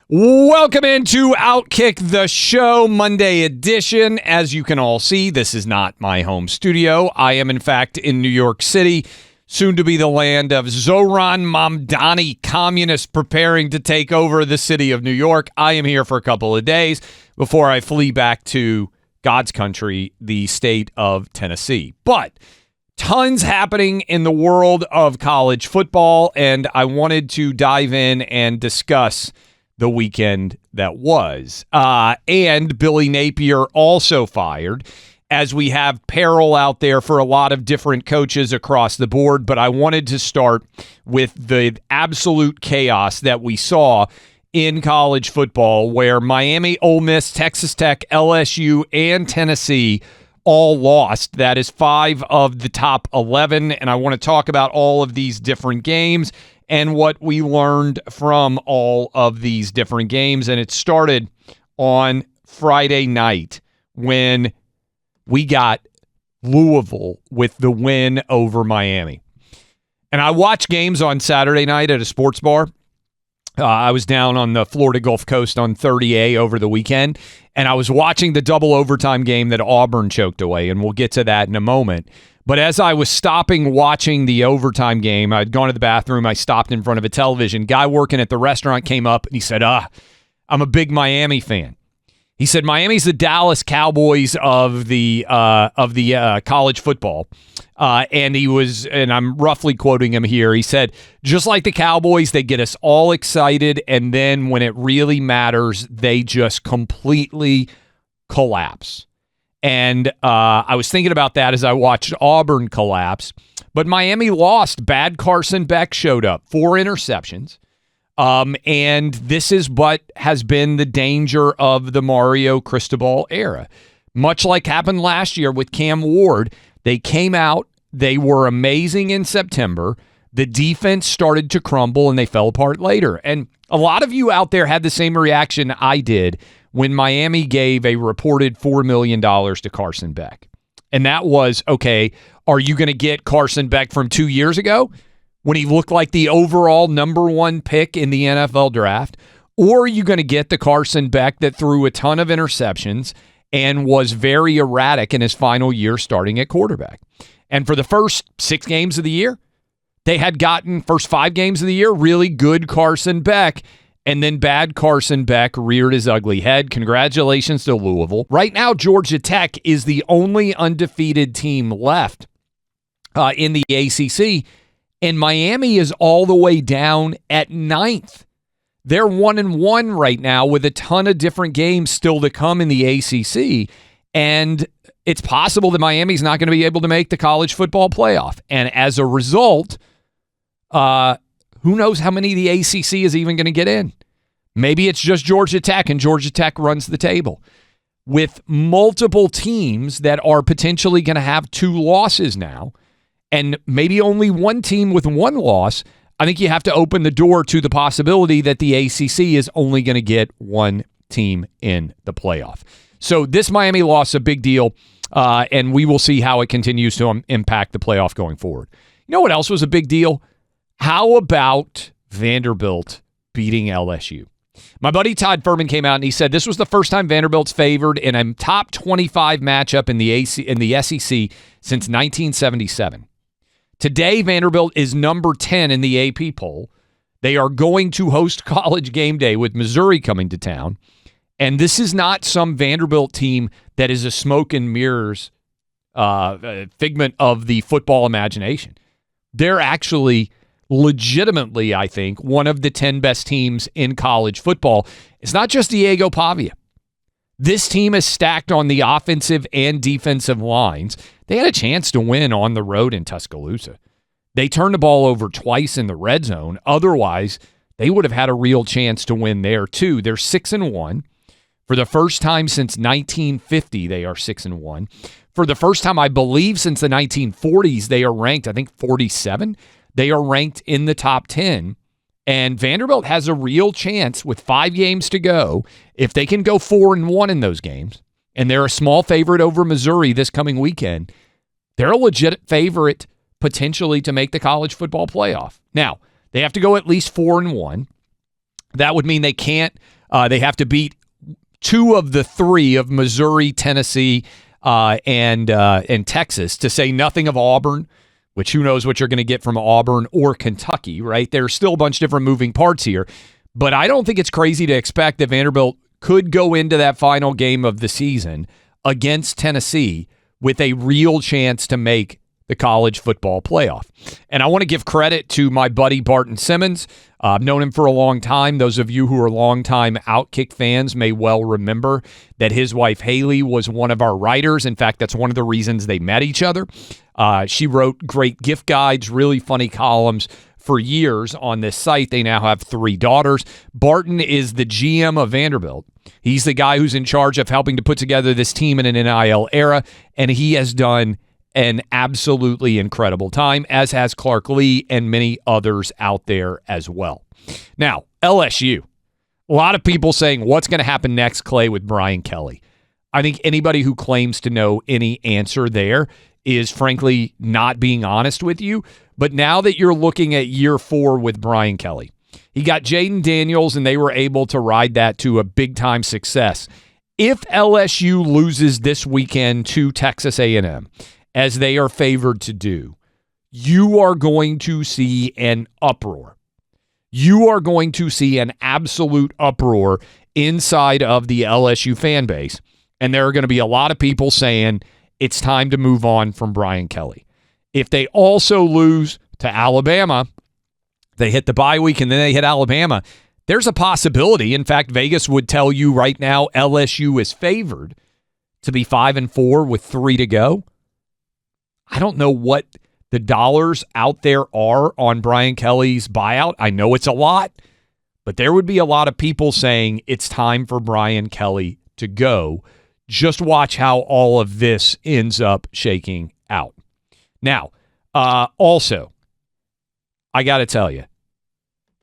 Welcome into OutKick, the show, Monday edition. As you can all see, this is not my home studio. I am, in fact, in New York City, soon to be the land of Zoran Mamdani communists preparing to take over the city of New York. I am here for a couple of days before I flee back to God's country, the state of Tennessee. But tons happening in the world of college football, and I wanted to dive in and discuss the weekend that was. And Billy Napier also fired, as we have peril out there for a lot of different coaches across the board. But I wanted to start with the absolute chaos that we saw in college football, where Miami, Ole Miss, Texas Tech, LSU, and Tennessee all lost. That is 5 of the top 11. And I want to talk about all of these different games and what we learned from all of these different games. And it started on Friday night when we got Louisville with the win over Miami. And I watched games on Saturday night at a sports bar. I was down on the Florida Gulf Coast on 30A over the weekend, and I was watching the double overtime game that Auburn choked away, and we'll get to that in a moment. But as I was stopping watching the overtime game, I'd gone to the bathroom, I stopped in front of a television. Guy working at the restaurant came up and he said, I'm a big Miami fan. He said, Miami's the Dallas Cowboys of the college football. And I'm roughly quoting him here, he said, just like the Cowboys, they get us all excited, and then when it really matters, they just completely collapse. And I was thinking about that as I watched Auburn collapse. But Miami lost. Bad Carson Beck showed up. 4 interceptions. And this is what has been the danger of the Mario Cristobal era. Much like happened last year with Cam Ward, they came out, they were amazing in September. The defense started to crumble, and they fell apart later. And a lot of you out there had the same reaction I did when Miami gave a reported $4 million to Carson Beck. And that was, okay, are you going to get Carson Beck from 2 years ago when he looked like the overall number 1 pick in the NFL draft? Or are you going to get the Carson Beck that threw a ton of interceptions and was very erratic in his final year starting at quarterback? And for the first 6 games of the year, they had gotten, first 5 games of the year, really good Carson Beck. And then bad Carson Beck reared his ugly head. Congratulations to Louisville. Right now, Georgia Tech is the only undefeated team left in the ACC, and Miami is all the way down at 9th. They're 1-1 right now with a ton of different games still to come in the ACC, and it's possible that Miami's not going to be able to make the college football playoff. And as a result, who knows how many the ACC is even going to get in? Maybe it's just Georgia Tech, and Georgia Tech runs the table. With multiple teams that are potentially going to have 2 losses now, and maybe only one team with 1 loss, I think you have to open the door to the possibility that the ACC is only going to get 1 team in the playoff. So this Miami loss is a big deal, and we will see how it continues to impact the playoff going forward. You know what else was a big deal? How about Vanderbilt beating LSU? My buddy Todd Furman came out and he said this was the first time Vanderbilt's favored in a top 25 matchup in the SEC since 1977. Today, Vanderbilt is number 10 in the AP poll. They are going to host College Game Day with Missouri coming to town. And this is not some Vanderbilt team that is a smoke and mirrors figment of the football imagination. They're actually legitimately, I think, one of the 10 best teams in college football. It's not just Diego Pavia. This team is stacked on the offensive and defensive lines. They had a chance to win on the road in Tuscaloosa. They turned the ball over twice in the red zone. Otherwise, they would have had a real chance to win there too. They're 6-1. For the first time since 1950, they are 6-1. For the first time, I believe, since the 1940s, they are ranked, I think, 47. They are ranked in the top 10. And Vanderbilt has a real chance with 5 games to go. If they can go 4-1 in those games, and they're a small favorite over Missouri this coming weekend, they're a legit favorite potentially to make the college football playoff. Now, they have to go at least 4-1. That would mean they can't They have to beat 2 of the 3 of Missouri, Tennessee, and Texas, to say nothing of Auburn, which who knows what you're going to get from Auburn or Kentucky, right? There's still a bunch of different moving parts here. But I don't think it's crazy to expect that Vanderbilt could go into that final game of the season against Tennessee with a real chance to make the college football playoff. And I want to give credit to my buddy Barton Simmons. I've known him for a long time. Those of you who are longtime OutKick fans may well remember that his wife Haley was one of our writers. In fact, that's one of the reasons they met each other. She wrote great gift guides, really funny columns for years on this site. They now have 3 daughters. Barton is the GM of Vanderbilt. He's the guy who's in charge of helping to put together this team in an NIL era, and he has done an absolutely incredible time, as has Clark Lee and many others out there as well. Now, LSU. A lot of people saying, what's going to happen next, Clay, with Brian Kelly? I think anybody who claims to know any answer there is frankly not being honest with you. But now that you're looking at year 4 with Brian Kelly, he got Jaden Daniels, and they were able to ride that to a big-time success. If LSU loses this weekend to Texas A&M, as they are favored to do, you are going to see an uproar. You are going to see an absolute uproar inside of the LSU fan base. And there are going to be a lot of people saying it's time to move on from Brian Kelly. If they also lose to Alabama, they hit the bye week and then they hit Alabama, there's a possibility. In fact, Vegas would tell you right now LSU is favored to be 5-4 with 3 to go. I don't know what the dollars out there are on Brian Kelly's buyout. I know it's a lot, but there would be a lot of people saying it's time for Brian Kelly to go. Just watch how all of this ends up shaking out. Now, also, I got to tell you,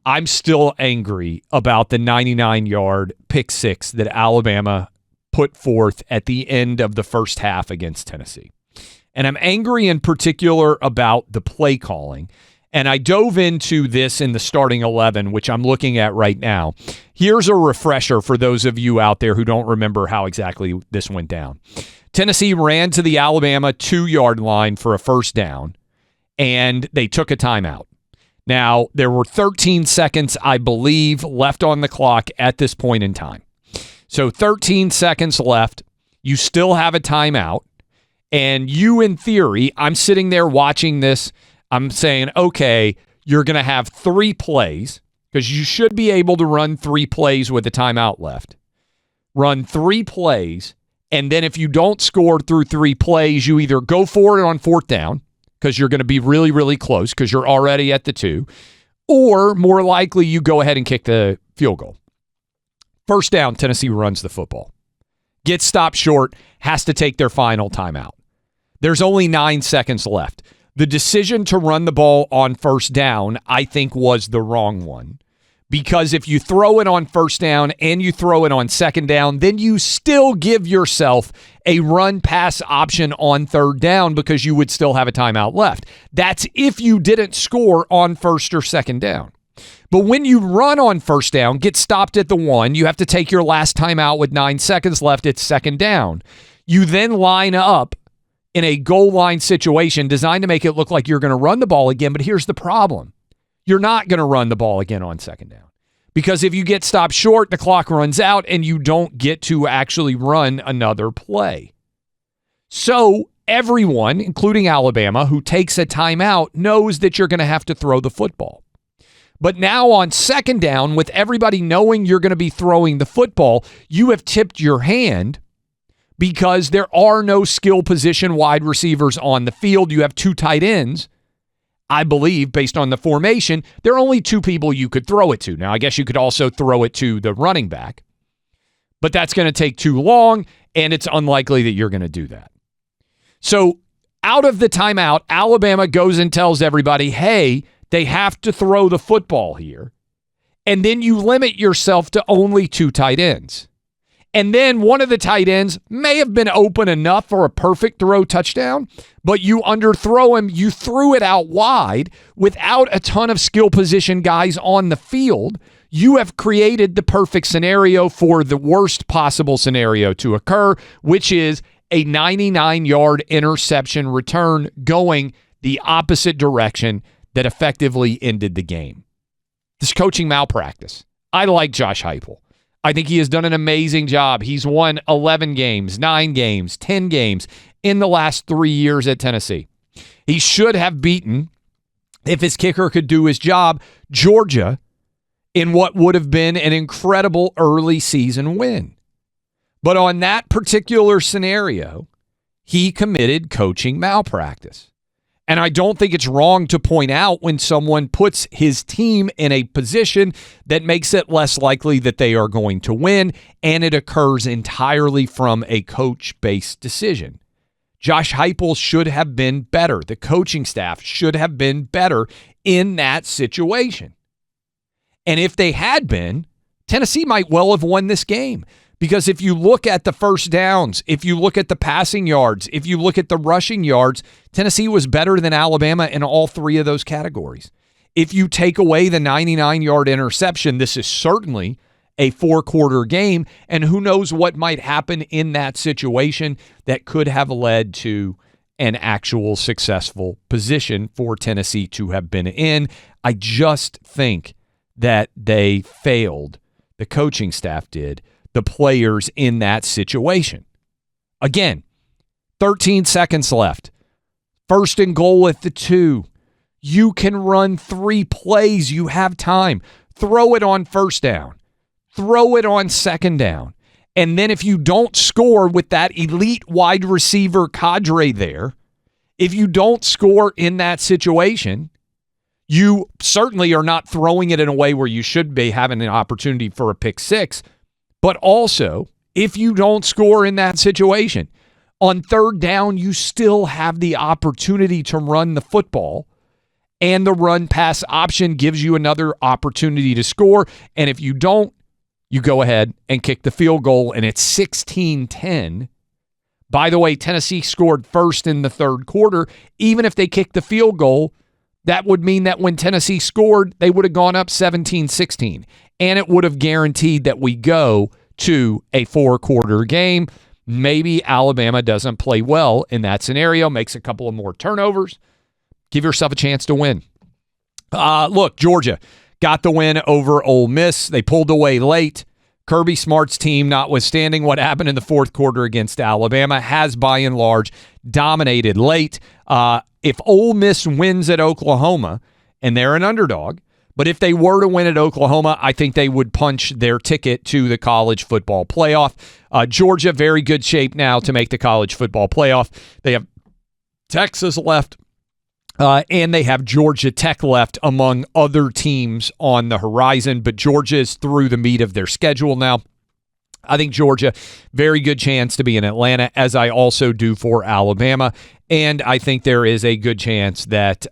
I'm still angry about the 99-yard pick six that Alabama put forth at the end of the first half against Tennessee. And I'm angry in particular about the play calling. And I dove into this in the starting 11, which I'm looking at right now. Here's a refresher for those of you out there who don't remember how exactly this went down. Tennessee ran to the Alabama 2-yard line for a first down, and they took a timeout. Now, there were 13 seconds, I believe, left on the clock at this point in time. So 13 seconds left. You still have a timeout. And you, in theory, I'm sitting there watching this. I'm saying, okay, you're going to have 3 plays because you should be able to run 3 plays with a timeout left. Run 3 plays, and then if you don't score through 3 plays, you either go for it on 4th down because you're going to be really, really close because you're already at the 2, or more likely you go ahead and kick the field goal. First down, Tennessee runs the football. Gets stopped short, has to take their final timeout. There's only 9 seconds left. The decision to run the ball on first down, I think, was the wrong one. Because if you throw it on first down and you throw it on second down, then you still give yourself a run-pass option on 3rd down because you would still have a timeout left. That's if you didn't score on 1st or 2nd down. But when you run on first down, get stopped at the 1, you have to take your last timeout with 9 seconds left. It's 2nd down. You then line up in a goal line situation designed to make it look like you're going to run the ball again. But here's the problem. You're not going to run the ball again on 2nd down. Because if you get stopped short, the clock runs out and you don't get to actually run another play. So everyone, including Alabama, who takes a timeout knows that you're going to have to throw the football. But now on 2nd down, with everybody knowing you're going to be throwing the football, you have tipped your hand because there are no skill position wide receivers on the field. You have 2 tight ends. I believe, based on the formation, there are only 2 people you could throw it to. Now, I guess you could also throw it to the running back, but that's going to take too long, and it's unlikely that you're going to do that. So out of the timeout, Alabama goes and tells everybody, hey, they have to throw the football here, and then you limit yourself to only 2 tight ends. And then one of the tight ends may have been open enough for a perfect throw touchdown, but you underthrow him. You threw it out wide without a ton of skill position guys on the field. you have created the perfect scenario for the worst possible scenario to occur, which is a 99-yard interception return going the opposite direction that effectively ended the game. This coaching malpractice. I like Josh Heupel. I think he has done an amazing job. He's won 11 games, 9 games, 10 games in the last 3 years at Tennessee. He should have beaten, if his kicker could do his job, Georgia in what would have been an incredible early season win. But on that particular scenario, he committed coaching malpractice. And I don't think it's wrong to point out when someone puts his team in a position that makes it less likely that they are going to win, and it occurs entirely from a coach-based decision. Josh Heupel should have been better. The coaching staff should have been better in that situation. And if they had been, Tennessee might well have won this game. Because if you look at the first downs, if you look at the passing yards, if you look at the rushing yards, Tennessee was better than Alabama in all three of those categories. If you take away the 99-yard interception, this is certainly a 4-quarter game, and who knows what might happen in that situation that could have led to an actual successful position for Tennessee to have been in. I just think that they failed, the coaching staff did, the players in that situation. Again, 13 seconds left. First and goal at the 2. You can run 3 plays. You have time. Throw it on first down. Throw it on second down. And then if you don't score with that elite wide receiver cadre there, if you don't score in that situation, you certainly are not throwing it in a way where you should be having an opportunity for a pick six. But also, if you don't score in that situation, on third down, you still have the opportunity to run the football, and the run-pass option gives you another opportunity to score. And if you don't, you go ahead and kick the field goal, and it's 16-10. By the way, Tennessee scored first in the third quarter. Even if they kicked the field goal, that would mean that when Tennessee scored, they would have gone up 17-16. And it would have guaranteed that we go to a 4-quarter game. Maybe Alabama doesn't play well in that scenario, makes a couple of more turnovers. Give yourself a chance to win. Look, Georgia got the win over Ole Miss. They pulled away late. Kirby Smart's team, notwithstanding what happened in the fourth quarter against Alabama, has by and large dominated late. If Ole Miss wins at Oklahoma, and they're an underdog, but if they were to win at Oklahoma, I think they would punch their ticket to the college football playoff. Georgia, very good shape now to make the college football playoff. They have Texas left, and they have Georgia Tech left among other teams on the horizon. But Georgia is through the meat of their schedule now. I think Georgia, very good chance to be in Atlanta, as I also do for Alabama. And I think there is a good chance that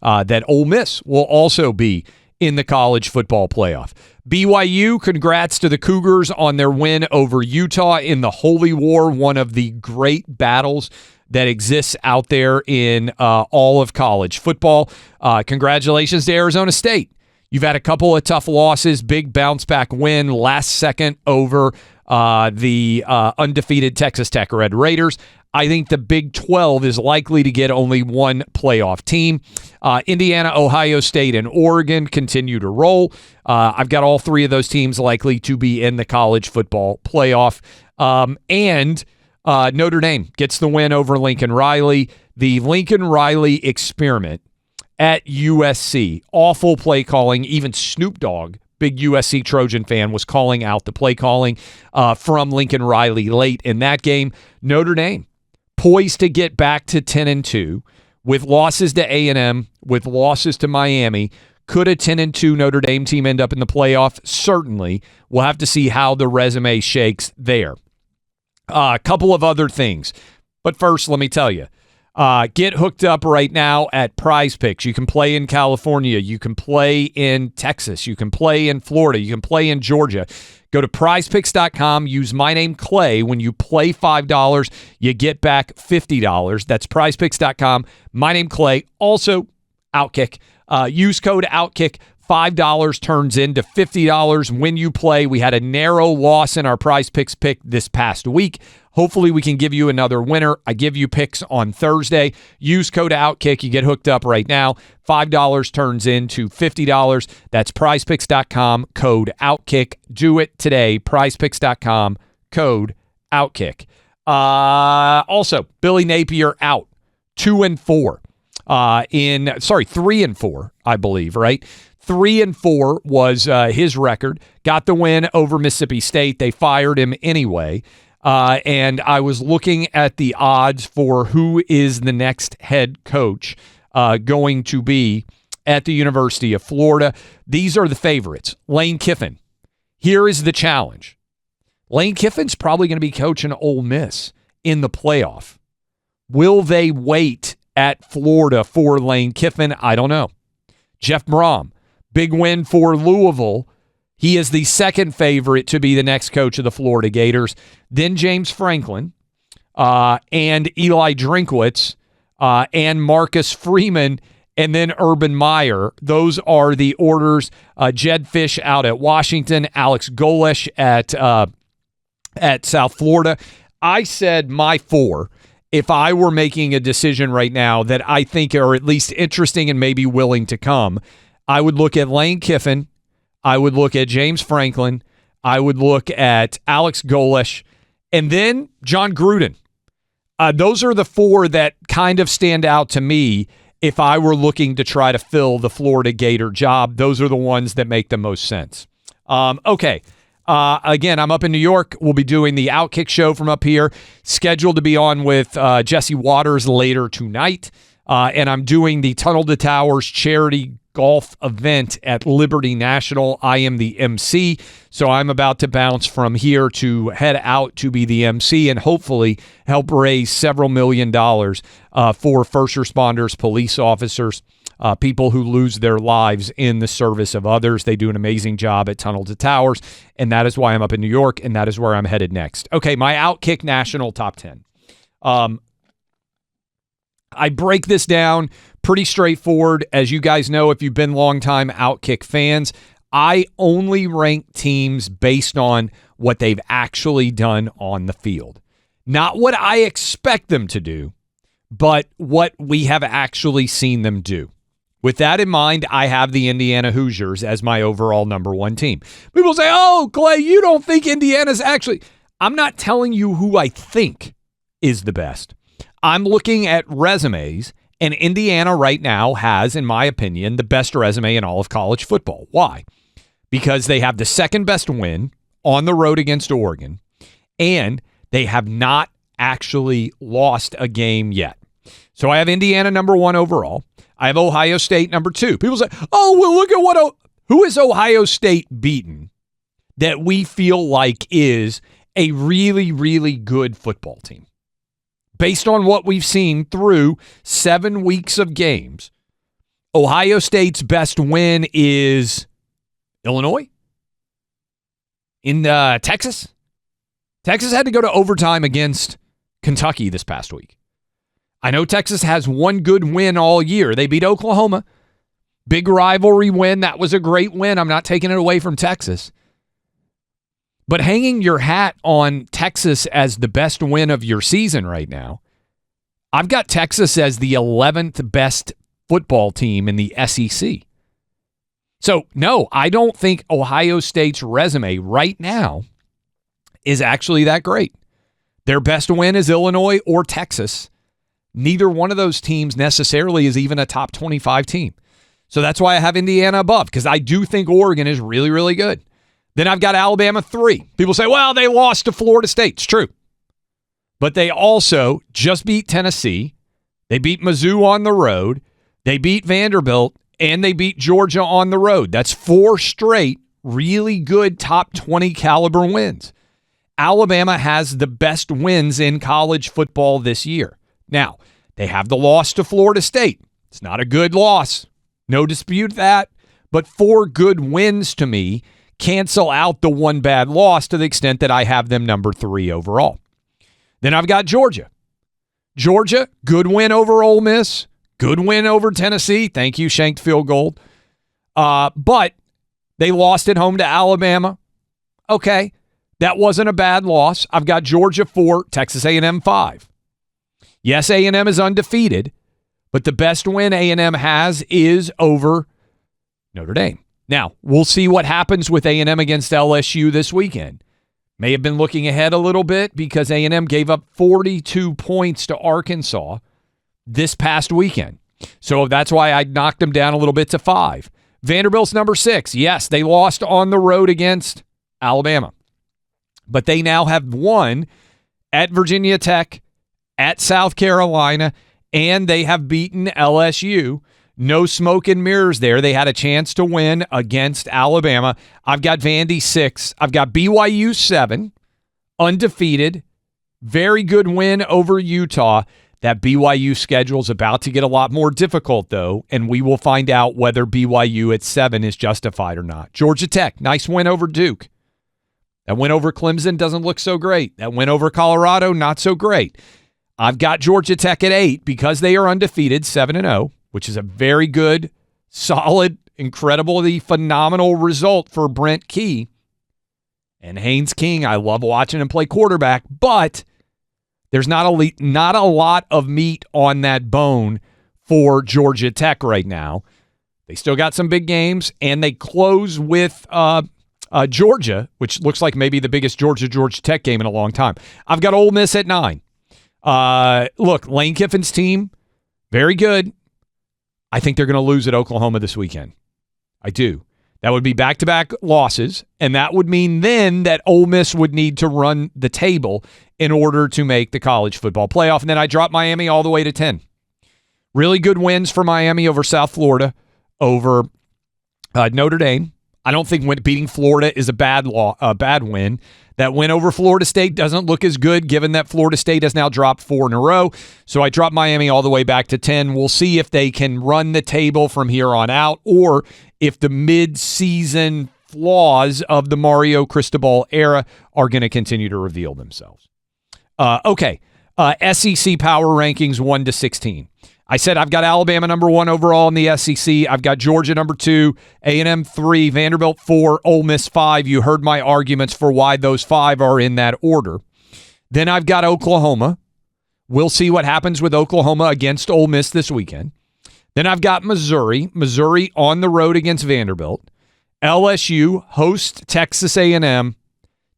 that Ole Miss will also be in the college football playoff. BYU, congrats to the Cougars on their win over Utah in the Holy War, one of the great battles that exists out there in all of college football. Congratulations to Arizona State. You've had a couple of tough losses, big bounce-back win last second over the undefeated Texas Tech Red Raiders. I think the Big 12 is likely to get only one playoff team. Indiana, Ohio State, and Oregon continue to roll. I've got all three of those teams likely to be in the college football playoff. And Notre Dame gets the win over Lincoln Riley. The Lincoln Riley experiment at USC. Awful play calling. Even Snoop Dogg, big USC Trojan fan, was calling out the play calling from Lincoln Riley late in that game. Notre Dame poised to get back to 10-2 with losses to A&M, with losses to Miami. Could a 10-2 Notre Dame team end up in the playoff? Certainly. We'll have to see how the resume shakes there. A couple of other things. But first, let me tell you, get hooked up right now at PrizePicks. You can play in California. You can play in Texas. You can play in Florida. You can play in Georgia. Go to prizepicks.com. Use my name, Clay. When you play $5, you get back $50. That's prizepicks.com. My name, Clay. Also, OutKick. Use code OutKick. $5 turns into $50 when you play. We had a narrow loss in our Prize Picks pick this past week. Hopefully we can give you another winner. I give you picks on Thursday. Use code OutKick. You get hooked up right now. $5 turns into $50. That's prizepicks.com, code OutKick. Do it today. prizepicks.com, code OutKick. Also, Billy Napier out 2-4 3-4, I believe, right? 3-4 was his record. Got the win over Mississippi State. They fired him anyway. And I was looking at the odds for who is the next head coach going to be at the University of Florida. These are the favorites. Lane Kiffin. Here is the challenge. Lane Kiffin's probably going to be coaching Ole Miss in the playoff. Will they wait at Florida for Lane Kiffin? I don't know. Jeff Brom, big win for Louisville. He is the second favorite to be the next coach of the Florida Gators. Then James Franklin and Eli Drinkwitz and Marcus Freeman and then Urban Meyer. Those are the orders. Jed Fish out at Washington, Alex Golesh at South Florida. I said my four, if I were making a decision right now that I think are at least interesting and maybe willing to come, I would look at Lane Kiffin. I would look at James Franklin. I would look at Alex Golesh. And then John Gruden. Those are the four that kind of stand out to me if I were looking to try to fill the Florida Gator job. Those are the ones that make the most sense. Okay. Again, I'm up in New York. We'll be doing the OutKick show from up here. Scheduled to be on with Jesse Waters later tonight. And I'm doing the Tunnel to Towers charity golf event at Liberty National. I am the MC, so I'm about to bounce from here to head out to be the MC and hopefully help raise several $1 million for first responders, police officers, people who lose their lives in the service of others. They do an amazing job at Tunnel to Towers, and that is why I'm up in New York, and that is where I'm headed next. Okay, my OutKick National Top 10. I break this down pretty straightforward. As you guys know, if you've been longtime OutKick fans, I only rank teams based on what they've actually done on the field. Not what I expect them to do, but what we have actually seen them do. With that in mind, I have the Indiana Hoosiers as my overall number one team. People say, oh, Clay, you don't think Indiana's actually... I'm not telling you who I think is the best. I'm looking at resumes, and Indiana right now has, in my opinion, the best resume in all of college football. Why? Because they have the second best win on the road against Oregon, and they have not actually lost a game yet. So I have Indiana number one overall. I have Ohio State number two. People say, oh, well, look at who is Ohio State beaten that we feel like is a really, really good football team. Based on what we've seen through 7 weeks of games, Ohio State's best win is Illinois? In Texas? Texas had to go to overtime against Kentucky this past week. I know Texas has one good win all year. They beat Oklahoma. Big rivalry win. That was a great win. I'm not taking it away from Texas. But hanging your hat on Texas as the best win of your season right now, I've got Texas as the 11th best football team in the SEC. So, no, I don't think Ohio State's resume right now is actually that great. Their best win is Illinois or Texas. Neither one of those teams necessarily is even a top 25 team. So that's why I have Indiana above, because I do think Oregon is really, really good. Then I've got Alabama 3. People say, well, they lost to Florida State. It's true. But they also just beat Tennessee. They beat Mizzou on the road. They beat Vanderbilt. And they beat Georgia on the road. That's 4 straight really good top 20 caliber wins. Alabama has the best wins in college football this year. Now, they have the loss to Florida State. It's not a good loss. No dispute that. But 4 good wins to me cancel out the one bad loss to the extent that I have them number 3 overall. Then I've got Georgia. Georgia, good win over Ole Miss. Good win over Tennessee. Thank you, shanked field goal. But they lost at home to Alabama. Okay, that wasn't a bad loss. I've got Georgia 4, Texas A&M 5. Yes, A&M is undefeated, but the best win A&M has is over Notre Dame. Now, we'll see what happens with A&M against LSU this weekend. May have been looking ahead a little bit because A&M gave up 42 points to Arkansas this past weekend. So that's why I knocked them down a little bit to 5. Vanderbilt's number 6. Yes, they lost on the road against Alabama. But they now have won at Virginia Tech, at South Carolina, and they have beaten LSU. No smoke and mirrors there. They had a chance to win against Alabama. I've got Vandy 6. I've got BYU 7, undefeated. Very good win over Utah. That BYU schedule is about to get a lot more difficult, though, and we will find out whether BYU at 7 is justified or not. Georgia Tech, nice win over Duke. That win over Clemson doesn't look so great. That win over Colorado, not so great. I've got Georgia Tech at 8 because they are undefeated, 7-0. Which is a very good, solid, incredibly phenomenal result for Brent Key. And Haynes King, I love watching him play quarterback, but there's not a lot of meat on that bone for Georgia Tech right now. They still got some big games, and they close with Georgia, which looks like maybe the biggest Georgia Tech game in a long time. I've got Ole Miss at 9. Look, Lane Kiffin's team, very good. I think they're going to lose at Oklahoma this weekend. I do. That would be back-to-back losses, and that would mean then that Ole Miss would need to run the table in order to make the college football playoff. And then I drop Miami all the way to 10. Really good wins for Miami over South Florida, over Notre Dame. I don't think beating Florida is a bad win. That win over Florida State doesn't look as good given that Florida State has now dropped 4 in a row. So I dropped Miami all the way back to 10. We'll see if they can run the table from here on out or if the mid-season flaws of the Mario Cristobal era are going to continue to reveal themselves. Okay. SEC Power Rankings 1 to 16. I said I've got Alabama number 1 overall in the SEC. I've got Georgia number 2, A&M 3, Vanderbilt 4, Ole Miss 5. You heard my arguments for why those 5 are in that order. Then I've got Oklahoma. We'll see what happens with Oklahoma against Ole Miss this weekend. Then I've got Missouri. Missouri on the road against Vanderbilt. LSU host Texas A&M.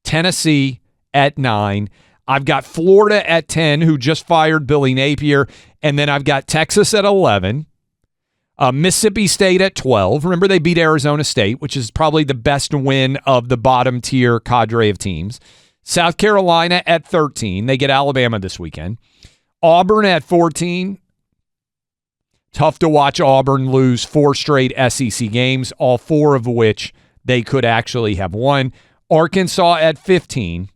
Tennessee at 9. I've got Florida at 10, who just fired Billy Napier. And then I've got Texas at 11. Mississippi State at 12. Remember, they beat Arizona State, which is probably the best win of the bottom tier cadre of teams. South Carolina at 13. They get Alabama this weekend. Auburn at 14. Tough to watch Auburn lose 4 straight SEC games, all 4 of which they could actually have won. Arkansas at 15.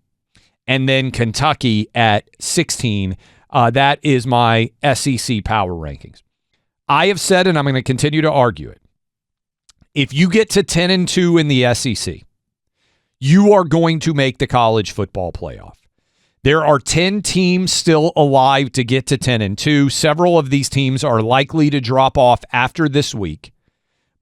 And then Kentucky at 16. That is my SEC power rankings. I have said, and I'm going to continue to argue it, if you get to 10-2 in the SEC, you are going to make the college football playoff. There are 10 teams still alive to get to 10-2. Several of these teams are likely to drop off after this week.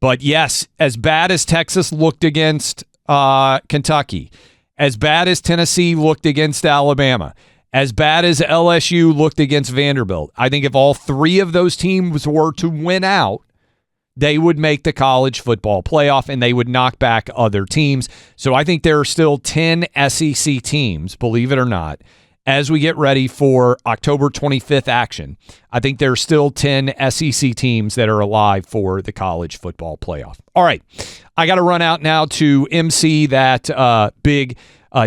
But yes, as bad as Texas looked against Kentucky, as bad as Tennessee looked against Alabama, as bad as LSU looked against Vanderbilt, I think if all 3 of those teams were to win out, they would make the college football playoff and they would knock back other teams. So I think there are still 10 SEC teams, believe it or not, as we get ready for October 25th action. I think there are still 10 SEC teams that are alive for the college football playoff. All right, I got to run out now to MC that big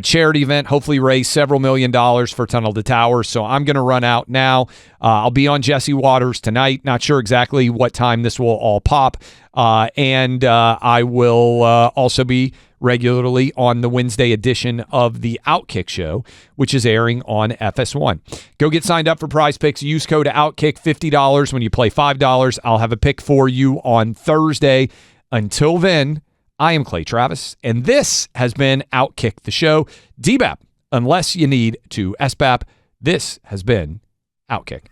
charity event, hopefully raise several $1 million for Tunnel to Towers. So I'm going to run out now. I'll be on Jesse Waters tonight. Not sure exactly what time this will all pop. And I will also be regularly on the Wednesday edition of the OutKick show, which is airing on FS1. Go get signed up for PrizePicks. Use code OutKick, $50 when you play $5. I'll have a pick for you on Thursday. Until then, I am Clay Travis, and this has been OutKick the show. DBAP, unless you need to SBAP, this has been OutKick.